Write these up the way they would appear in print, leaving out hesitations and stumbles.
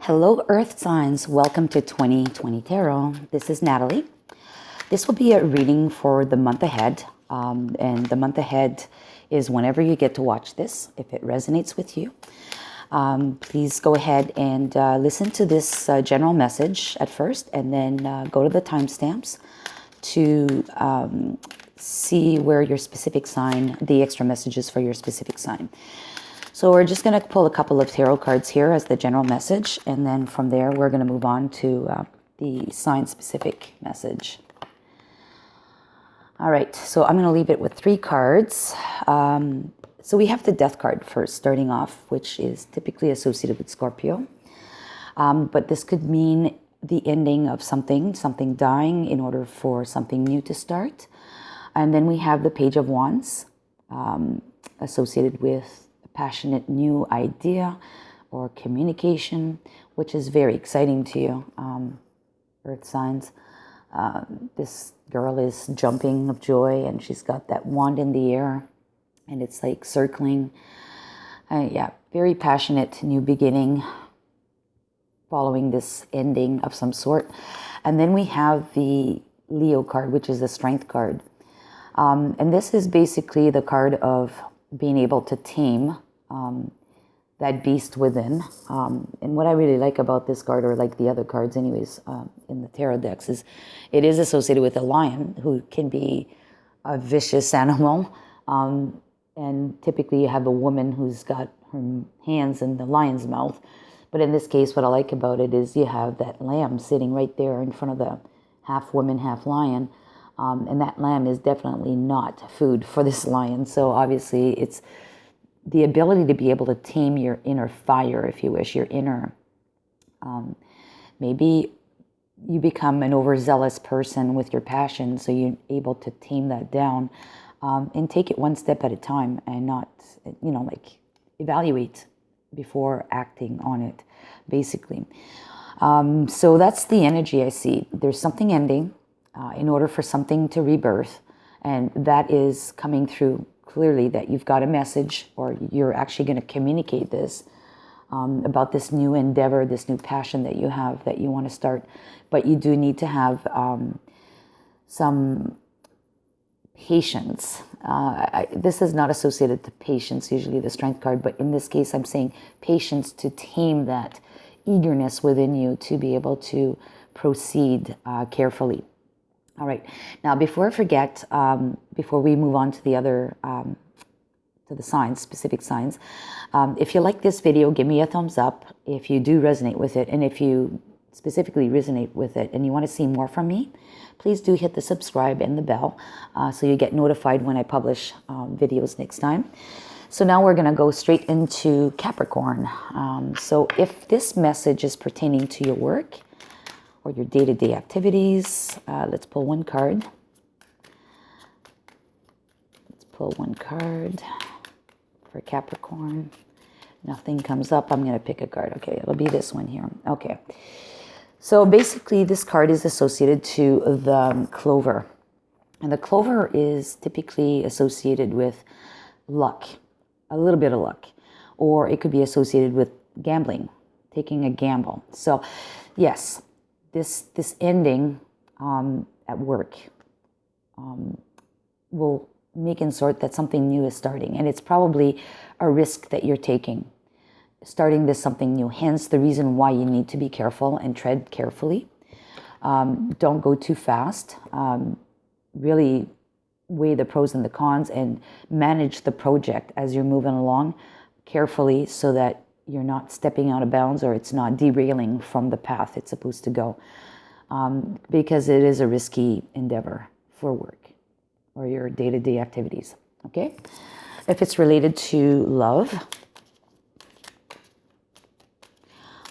Hello, Earth signs. Welcome to 2020 Tarot. This is Natalie. This will be a reading for the month ahead. And the month ahead is whenever you get to watch this, if it resonates with you. Please go ahead and listen to this general message at first, and then go to the timestamps to see where your specific sign, the extra messages for your specific sign. So we're just going to pull a couple of tarot cards here as the general message, and then from there we're going to move on to the sign-specific message. All right, so I'm going to leave it with 3 cards. So we have the Death card first, starting off, which is typically associated with Scorpio. But this could mean the ending of something dying in order for something new to start. And then we have the Page of Wands, associated with passionate new idea or communication, which is very exciting to you, Earth signs. This girl is jumping of joy, and she's got that wand in the air, and it's like circling. Yeah, very passionate new beginning following this ending of some sort. And then we have the Leo card, which is the Strength card. And this is basically the card of being able to tame that beast within. And what I really like about this card, or like the other cards anyways, in the tarot decks, is it is associated with a lion, who can be a vicious animal. And typically you have a woman who's got her hands in the lion's mouth. But in this case, what I like about it is you have that lamb sitting right there in front of the half woman, half lion. And that lamb is definitely not food for this lion. So obviously it's the ability to be able to tame your inner fire, if you wish, your inner, maybe you become an overzealous person with your passion, so you're able to tame that down, and take it one step at a time, and not, like evaluate before acting on it, basically. So that's the energy I see. There's something ending in order for something to rebirth, and that is coming through clearly, that you've got a message, or you're actually going to communicate this about this new endeavor, this new passion that you have, that you want to start. But you do need to have some patience. This is not associated to patience, usually the Strength card, but in this case I'm saying patience to tame that eagerness within you to be able to proceed carefully. All right. Now, before I forget, before we move on to the other, to the signs, specific signs, if you like this video, give me a thumbs up if you do resonate with it. And if you specifically resonate with it and you want to see more from me, please do hit the subscribe and the bell, so you get notified when I publish videos next time. So now we're going to go straight into Capricorn. So if this message is pertaining to your work or your day-to-day activities, let's pull one card. Let's pull one card for Capricorn. Nothing comes up. I'm going to pick a card. Okay, it'll be this one here. Okay. So basically, this card is associated to the clover. And the clover is typically associated with luck, a little bit of luck. Or it could be associated with gambling, taking a gamble. So, yes, this ending at work will make in sort that something new is starting, and it's probably a risk that you're taking, starting this something new. Hence the reason why you need to be careful and tread carefully. Don't go too fast. Really weigh the pros and the cons, and manage the project as you're moving along carefully, so that you're not stepping out of bounds, or it's not derailing from the path it's supposed to go, because it is a risky endeavor for work or your day-to-day activities. Okay, if it's related to love,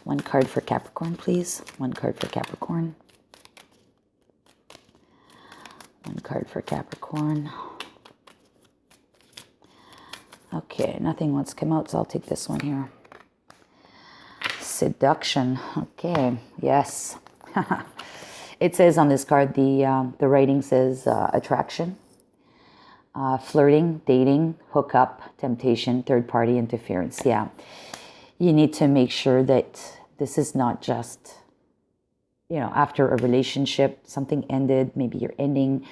one card for Capricorn, please. One card for Capricorn. One card for Capricorn. Okay, nothing wants to come out, so I'll take this one here. Seduction. Okay, yes. It says on this card, the writing says attraction, flirting, dating, hookup, temptation, third party interference. Yeah, you need to make sure that this is not just, after a relationship, something ended, maybe you're ending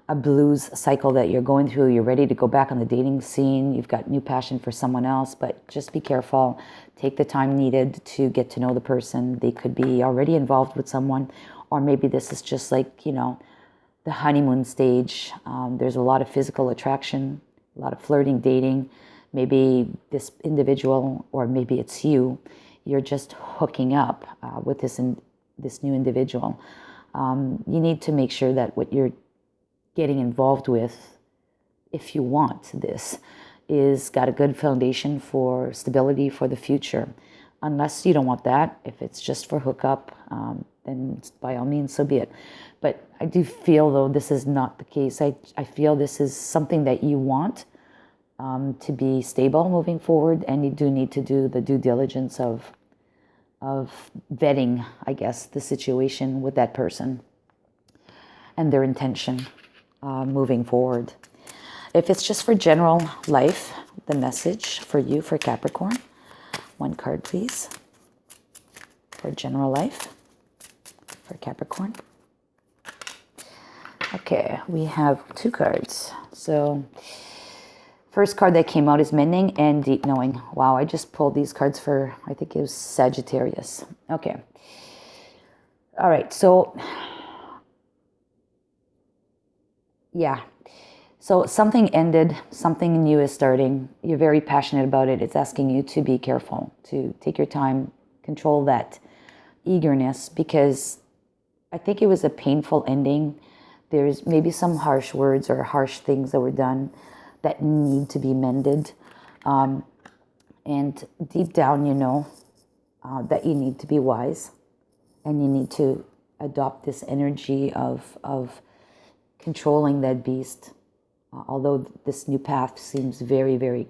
a blues cycle that you're going through, you're ready to go back on the dating scene, you've got new passion for someone else, but just be careful. Take the time needed to get to know the person. They could be already involved with someone, or maybe this is just like, the honeymoon stage. There's a lot of physical attraction, a lot of flirting, dating. Maybe this individual, or maybe it's you, you're just hooking up with this new individual. You need to make sure that what you're getting involved with, if you want this, is got a good foundation for stability for the future. Unless you don't want that, if it's just for hookup, then by all means, so be it. But I do feel, though, this is not the case. I feel this is something that you want to be stable moving forward, and you do need to do the due diligence of vetting, I guess, the situation with that person and their intention moving forward. If it's just for general life, the message for you, for Capricorn, one card, please, for general life, for Capricorn. Okay, we have 2 cards. So, first card that came out is Mending and Deep Knowing. Wow, I just pulled these cards for, I think it was Sagittarius. Okay. All right, so, yeah. So something ended, something new is starting. You're very passionate about it. It's asking you to be careful, to take your time, control that eagerness, because I think it was a painful ending. There's maybe some harsh words or harsh things that were done that need to be mended. And deep down, that you need to be wise, and you need to adopt this energy of controlling that beast. Although this new path seems very, very,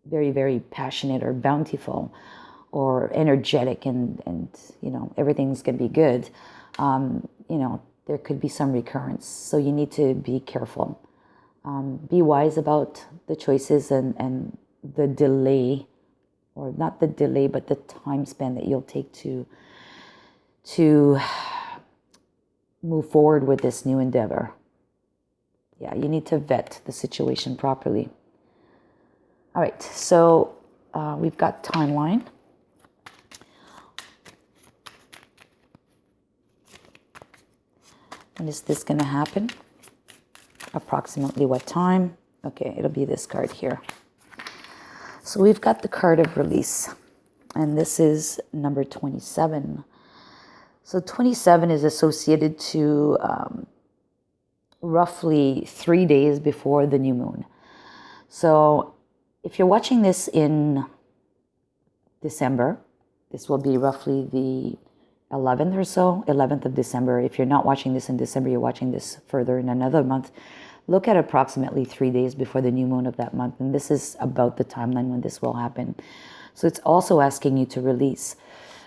very, very passionate or bountiful or energetic, and everything's going to be good, there could be some recurrence. So you need to be careful. Be wise about the choices and the delay, or not the delay, but the time span that you'll take to move forward with this new endeavor. Yeah, you need to vet the situation properly. All right, so we've got timeline. When is this going to happen? Approximately what time? Okay, it'll be this card here. So we've got the card of release, and this is number 27. So 27 is associated to roughly 3 days before the new moon. So if you're watching this in December, this will be roughly the 11th or so, 11th of December. If you're not watching this in December, you're watching this further in another month. Look at approximately 3 days before the new moon of that month. And this is about the timeline when this will happen. So it's also asking you to release.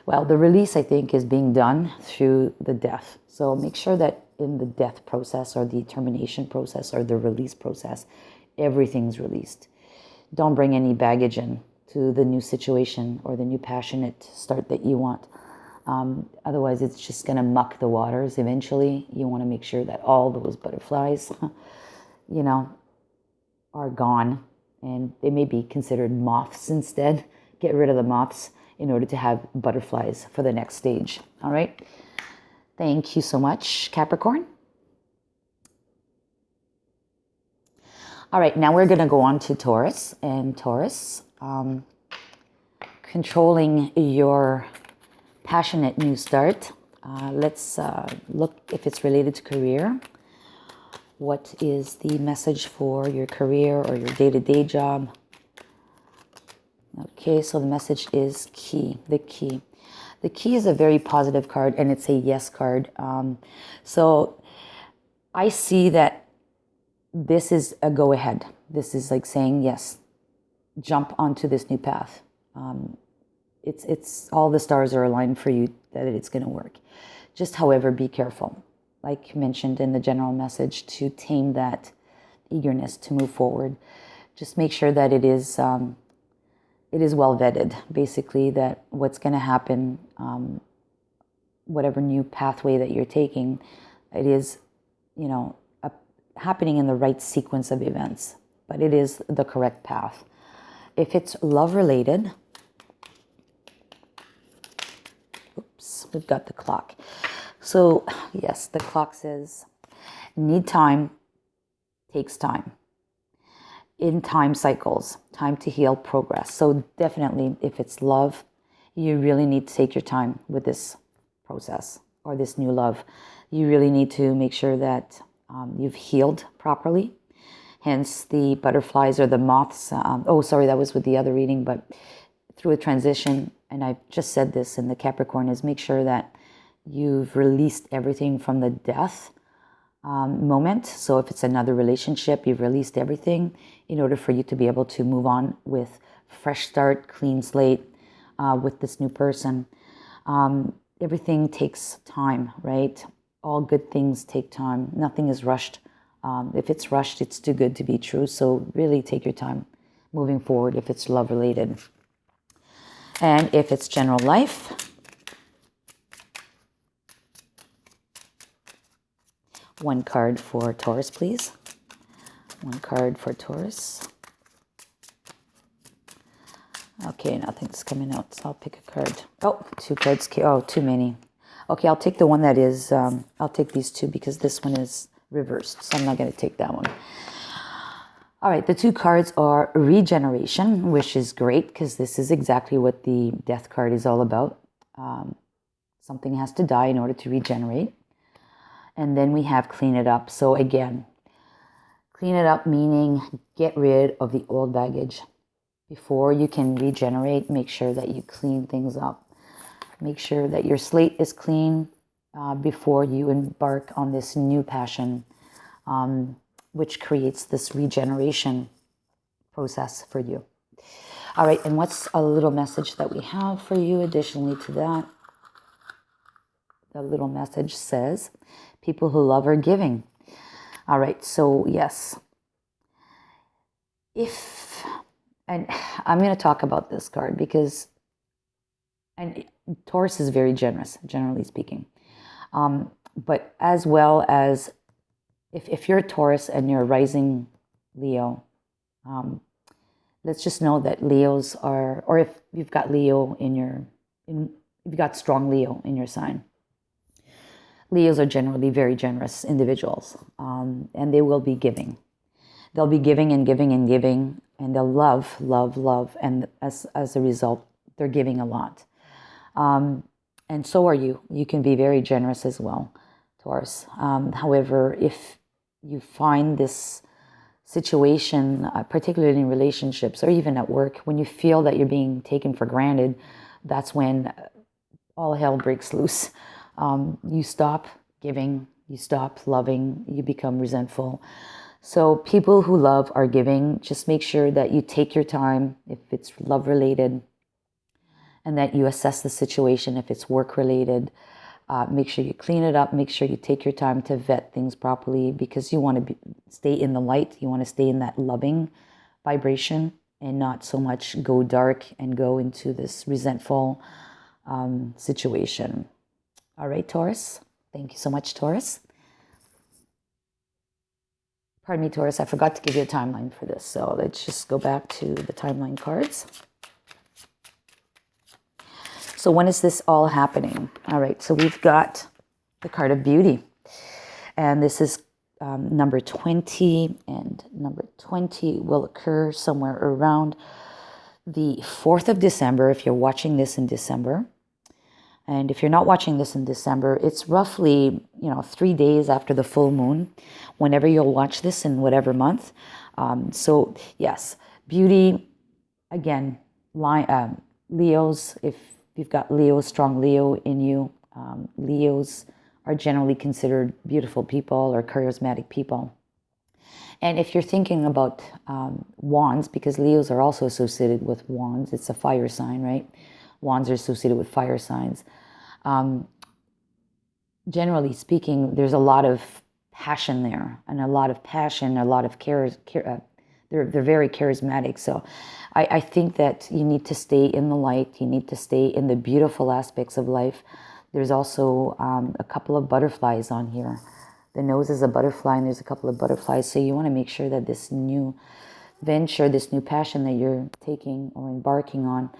Well, the release, I think, is being done through the death. So make sure that in the death process, or the termination process, or the release process, everything's released. Don't bring any baggage in to the new situation or the new passionate start that you want. Otherwise, it's just going to muck the waters eventually. You want to make sure that all those butterflies, are gone. And they may be considered moths instead. Get rid of the moths in order to have butterflies for the next stage. All right? Thank you so much, Capricorn. All right, now we're going to go on to Taurus. And Taurus, controlling your passionate new start. Let's look if it's related to career. What is the message for your career or your day-to-day job? Okay, so the message is the key. The key is a very positive card, and it's a yes card. So I see that this is a go-ahead. This is like saying, yes, jump onto this new path. It's all the stars are aligned for you that it's going to work. Just, however, be careful. Like mentioned in the general message, to tame that eagerness to move forward. Just make sure that it is it is well vetted, basically, that what's going to happen, whatever new pathway that you're taking, it is, happening in the right sequence of events, but it is the correct path. If it's love related, oops, we've got the clock. So yes, the clock says need time, takes time. In time cycles, time to heal, progress. So definitely, if it's love, you really need to take your time with this process or this new love. You really need to make sure that you've healed properly. Hence the butterflies or the moths. That was with the other reading, but through a transition, and I've just said this in the Capricorn, is make sure that you've released everything from the death moment. So if it's another relationship, you've released everything in order for you to be able to move on with fresh start, clean slate with this new person. Everything takes time, right? All good things take time. Nothing is rushed. If it's rushed, it's too good to be true. So really take your time moving forward if it's love related. And if it's general life, one card for Taurus, please. One card for Taurus. Okay, nothing's coming out, so I'll pick a card. Oh, two cards. Oh, too many. Okay, I'll take the one that is, I'll take these two because this one is reversed, so I'm not going to take that one. All right, the two cards are regeneration, which is great because this is exactly what the death card is all about. Something has to die in order to regenerate. And then we have clean it up. So again, clean it up meaning get rid of the old baggage. Before you can regenerate, make sure that you clean things up. Make sure that your slate is clean before you embark on this new passion, which creates this regeneration process for you. All right, and what's a little message that we have for you additionally to that? The little message says, people who love are giving. All right, so yes. And I'm going to talk about this card because, and Taurus is very generous, generally speaking. But as well as, if you're a Taurus and you're a rising Leo, let's just know that Leos are, or if you've got Leo if you've got strong Leo in your sign, Leos are generally very generous individuals, and they will be giving. They'll be giving and giving and giving, and they'll love, love, love, and as a result, they're giving a lot. And so are you. You can be very generous as well, Taurus. However, if you find this situation, particularly in relationships or even at work, when you feel that you're being taken for granted, that's when all hell breaks loose. You stop giving, you stop loving, you become resentful. So people who love are giving. Just make sure that you take your time if it's love related, and that you assess the situation if it's work related. Make sure you clean it up. Make sure you take your time to vet things properly, because you want to stay in the light. You want to stay in that loving vibration and not so much go dark and go into this resentful situation. All right, Taurus. Thank you so much, Taurus. Pardon me, Taurus, I forgot to give you a timeline for this. So let's just go back to the timeline cards. So when is this all happening? All right, so we've got the card of beauty. And this is number 20. And number 20 will occur somewhere around the 4th of December, if you're watching this in December. And if you're not watching this in December, it's roughly, 3 days after the full moon, whenever you'll watch this in whatever month. So yes, beauty, again, Leos, if you've got Leo, strong Leo in you, Leos are generally considered beautiful people or charismatic people. And if you're thinking about wands, because Leos are also associated with wands, it's a fire sign, right? Wands are associated with fire signs. Generally speaking, there's a lot of passion there, and a lot of passion, a lot of they're very charismatic. So I think that you need to stay in the light. You need to stay in the beautiful aspects of life. There's also a couple of butterflies on here. The nose is a butterfly, and there's a couple of butterflies. So you want to make sure that this new venture, this new passion that you're taking or embarking on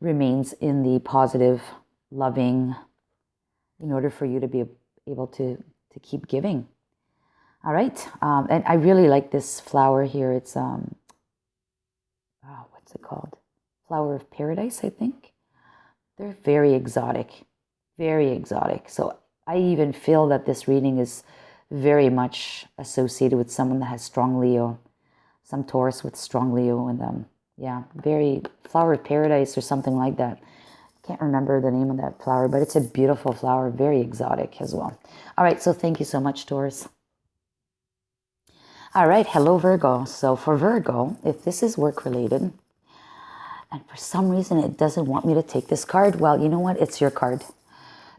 remains in the positive, loving, in order for you to be able to keep giving. All right. And I really like this flower here. It's, what's it called? Flower of Paradise, I think. They're very exotic, very exotic. So I even feel that this reading is very much associated with someone that has strong Leo, some Taurus with strong Leo in them. Yeah, very Flower of Paradise or something like that. Can't remember the name of that flower, but it's a beautiful flower, very exotic as well. All right, so thank you so much, Taurus. All right, hello, Virgo. So for Virgo, if this is work-related, and for some reason it doesn't want me to take this card, well, you know what? It's your card.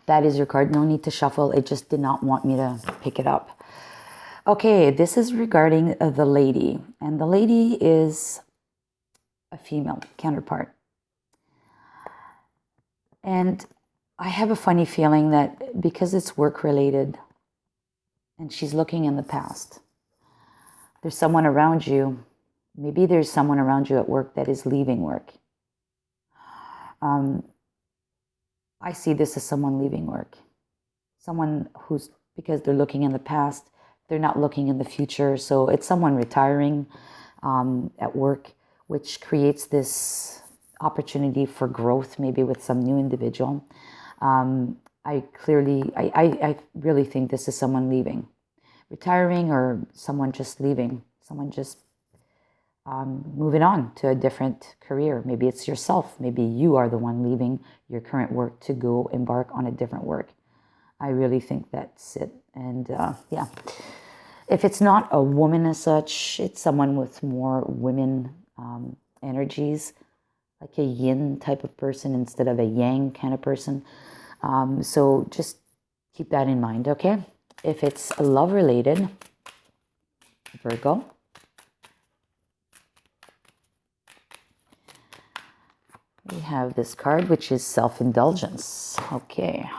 That is your card. No need to shuffle. It just did not want me to pick it up. Okay, this is regarding the lady. And the lady is a female counterpart. And I have a funny feeling that because it's work-related and she's looking in the past, there's someone around you. Maybe there's someone around you at work that is leaving work. I see this as someone leaving work. Someone who's, because they're looking in the past, they're not looking in the future. So it's someone retiring at work, which creates this opportunity for growth, maybe with some new individual. I really think this is someone leaving, retiring, or someone just leaving, someone just moving on to a different career. Maybe it's yourself. Maybe you are the one leaving your current work to go embark on a different work. I really think that's it. And yeah, if it's not a woman as such, it's someone with more women energies, like a yin type of person instead of a yang kind of person. So just keep that in mind, okay? If it's love related, Virgo, we have this card, which is self-indulgence. Okay.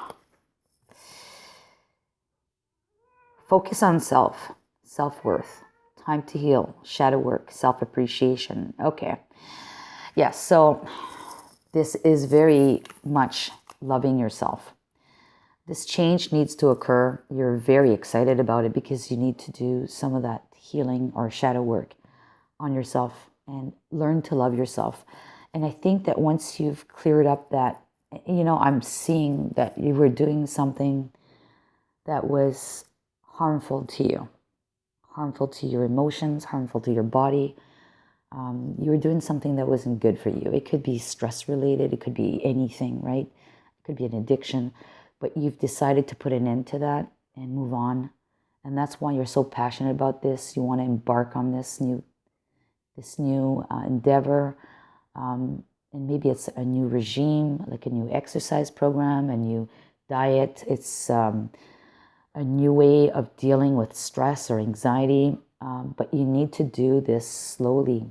Focus on self, self-worth, time to heal, shadow work, self-appreciation. Okay. Yes, so this is very much loving yourself. This change needs to occur. You're very excited about it because you need to do some of that healing or shadow work on yourself and learn to love yourself. And I think that once you've cleared up that, I'm seeing that you were doing something that was harmful to you, harmful to your emotions, harmful to your body. You were doing something that wasn't good for you. It could be stress related. It could be anything, right? It could be an addiction. But you've decided to put an end to that and move on. And that's why you're so passionate about this. You want to embark on this new endeavor. And maybe it's a new regime, like a new exercise program, a new diet. It's a new way of dealing with stress or anxiety. But you need to do this slowly.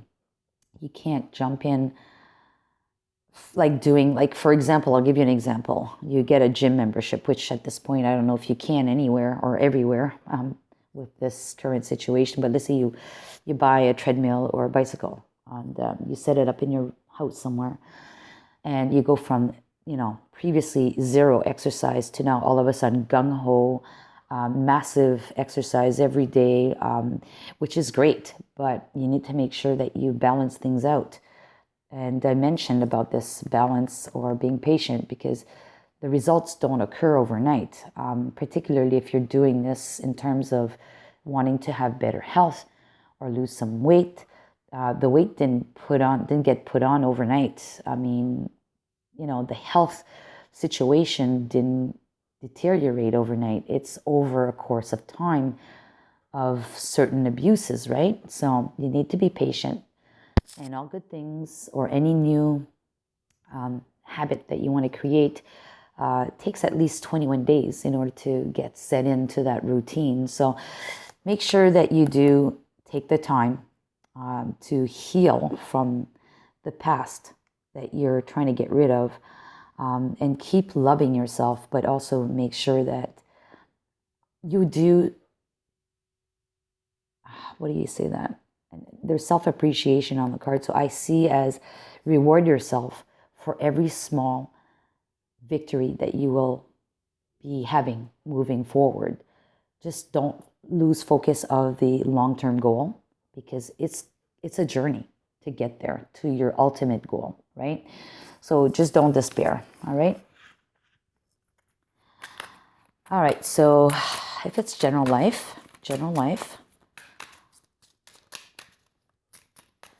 You can't jump in for example, I'll give you an example. You get a gym membership, which at this point, I don't know if you can anywhere or everywhere with this current situation. But let's say you buy a treadmill or a bicycle and you set it up in your house somewhere, and you go from previously zero exercise to now all of a sudden gung-ho, massive exercise every day, which is great, but you need to make sure that you balance things out. And I mentioned about this balance or being patient because the results don't occur overnight, particularly if you're doing this in terms of wanting to have better health or lose some weight. The weight didn't get put on overnight. I mean, the health situation didn't deteriorate overnight. It's over a course of time of certain abuses, right? So you need to be patient. And all good things or any new habit that you want to create takes at least 21 days in order to get set into that routine. So make sure that you do take the time to heal from the past that you're trying to get rid of, and keep loving yourself, but also make sure that you do, what do you say that? There's self-appreciation on the card. So I see as reward yourself for every small victory that you will be having moving forward. Just don't lose focus of the long-term goal, because it's a journey to get there to your ultimate goal, right? So just don't despair, all right? All right, so if it's general life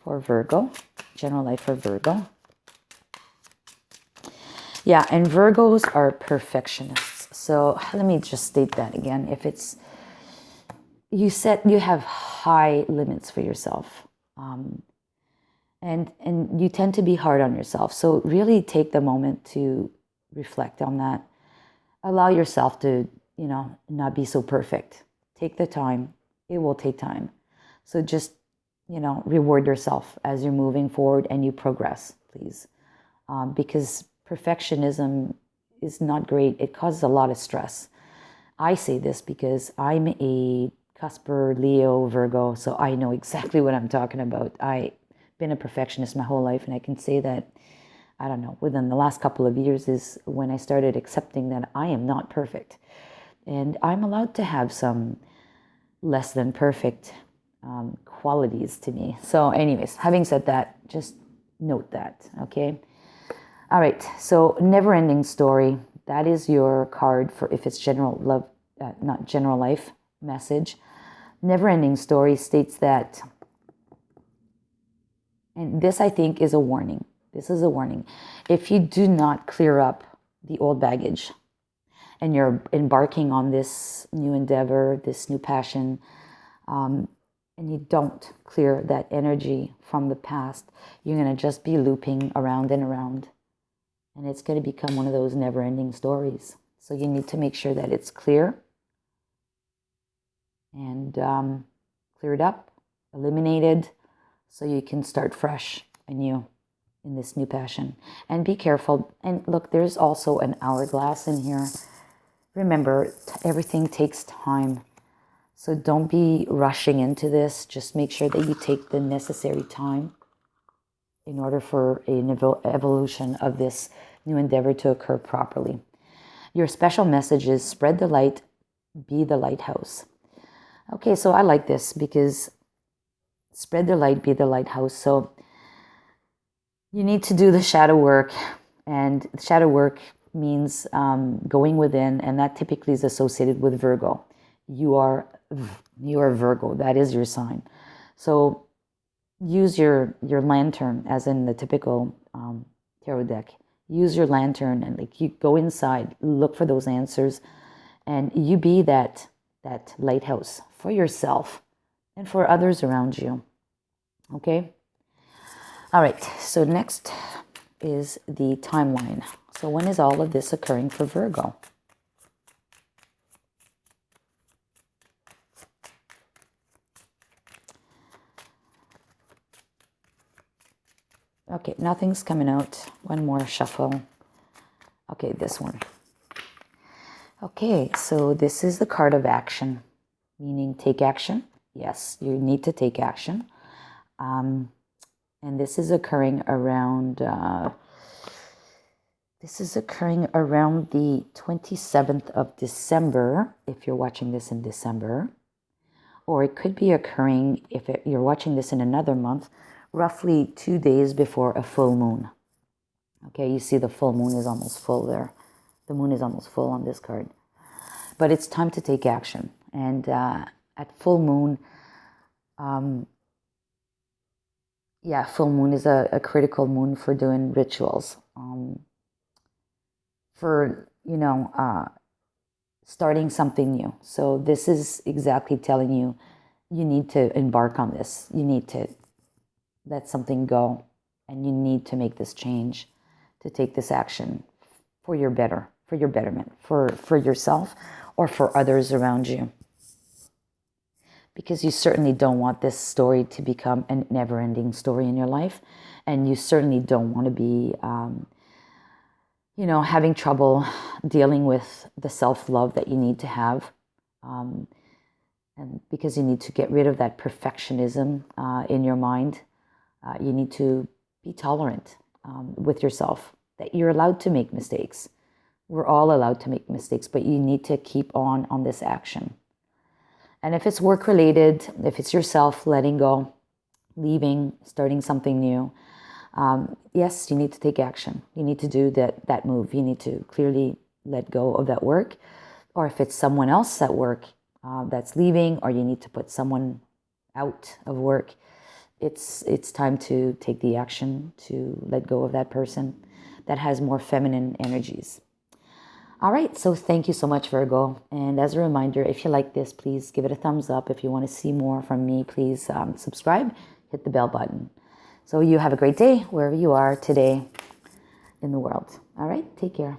for Virgo, general life for Virgo. Yeah, and Virgos are perfectionists. So let me just state that again. If it's, you have high limits for yourself. And you tend to be hard on yourself. So really take the moment to reflect on that. Allow yourself to, not be so perfect. Take the time. It will take time. So just, reward yourself as you're moving forward and you progress, please. Because perfectionism is not great. It causes a lot of stress. I say this because I'm a cusper Leo Virgo, so I know exactly what I'm talking about. I've been a perfectionist my whole life, and I can say that, I don't know, within the last couple of years is when I started accepting that I am not perfect. And I'm allowed to have some less than perfect qualities to me. So anyways, having said that, just note that, okay? All right, so never-ending story. That is your card for if it's general love, not general life message. Never-ending story states that, and this I think is a warning. This is a warning. If you do not clear up the old baggage and you're embarking on this new endeavor, this new passion, and you don't clear that energy from the past, you're going to just be looping around and around. And it's going to become one of those never-ending stories. So you need to make sure that it's clear and cleared up, eliminated, so you can start fresh and new in this new passion. And be careful. And look, there's also an hourglass in here. Remember, everything takes time. So don't be rushing into this. Just make sure that you take the necessary time in order for an evolution of this new endeavor to occur properly. Your special message is spread the light, be the lighthouse. Okay, so I like this because spread the light, be the lighthouse. So you need to do the shadow work, and shadow work means going within, and that typically is associated with Virgo. You are Virgo. That is your sign. So use your lantern, as in the typical tarot deck. Use your lantern and you go inside, look for those answers, and you be that lighthouse for yourself and for others around you. Okay? All right, so next is the timeline. So when is all of this occurring for Virgo? Okay, nothing's coming out. One more shuffle. Okay, this one. Okay, so this is the card of action, meaning take action. Yes, you need to take action. And this is occurring around the 27th of December, if you're watching this in December. Or it could be occurring, if you're watching this in another month, roughly 2 days before a full moon. Okay, you see the full moon is almost full there. The moon is almost full on this card. But it's time to take action. And at full moon, full moon is a critical moon for doing rituals. For, starting something new. So this is exactly telling you, you need to embark on this. You need to let something go, and you need to make this change, to take this action for your betterment, for yourself or for others around you. because you certainly don't want this story to become a never-ending story in your life. And you certainly don't want to be, having trouble dealing with the self-love that you need to have. And because you need to get rid of that perfectionism in your mind, you need to be tolerant with yourself, that you're allowed to make mistakes. We're all allowed to make mistakes, but you need to keep on this action. And if it's work-related, if it's yourself letting go, leaving, starting something new, yes, you need to take action. You need to do that move. You need to clearly let go of that work. Or if it's someone else at work that's leaving, or you need to put someone out of work, it's time to take the action to let go of that person that has more feminine energies. All right, so thank you so much, Virgo. And as a reminder, if you like this, please give it a thumbs up. If you want to see more from me, please subscribe, hit the bell button. So you have a great day wherever you are today in the world. All right, take care.